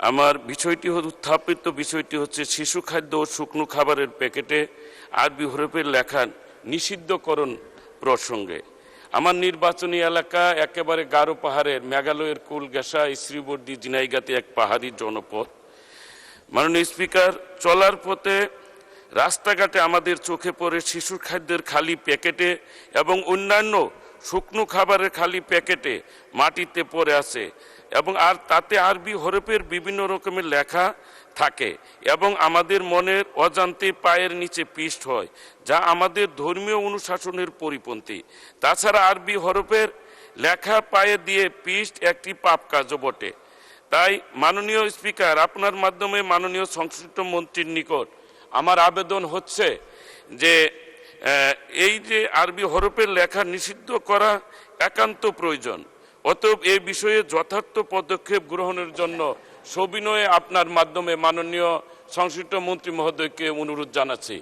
আমার উত্থাপিত বিষয়টি হচ্ছে শিশু খাদ্য ও শুকনো খাবারের প্যাকেটে আরবি হরফের লেখা নিষিদ্ধকরণ প্রসঙ্গে। আমার নির্বাচনী এলাকা একেবারে গারো পাহাড়ের মেঘালয়ের কুলগাসা শ্রীবর্দী জিনাইগাতি এক পাহাড়ি জনপদ। মাননীয় স্পিকার, চলার পথে রাস্তাঘাটে আমাদের চোখে পড়ে শিশুর খাদ্যের খালি প্যাকেটে এবং অন্যান্য শুকনো খাবারের খালি প্যাকেটে মাটিতে পড়ে আছে এবং তাতে আরবি হরফের বিভিন্ন রকমের লেখা থাকে এবং আমাদের মনের অজান্তে পায়ের নিচে পিষ্ট হয়, যা আমাদের ধর্মীয় অনুশাসনের পরিপন্থী। তাছাড়া আরবি হরফের লেখা পায়ে দিয়ে পিষ্ট একটি পাপ কাজও বটে। তাই মাননীয় স্পিকার, আপনার মাধ্যমে মাননীয় সংশ্লিষ্ট মন্ত্রীর নিকট আমার আবেদন হচ্ছে যে এই যে আরবি হরফের লেখা নিষিদ্ধ করা একান্ত প্রয়োজন। অতএব এই বিষয়ে যথার্থ পদক্ষেপ গ্রহণের জন্য সবিনয়ে আপনার মাধ্যমে মাননীয় সংশ্লিষ্ট মন্ত্রী মহোদয়কে অনুরোধ জানাচ্ছি।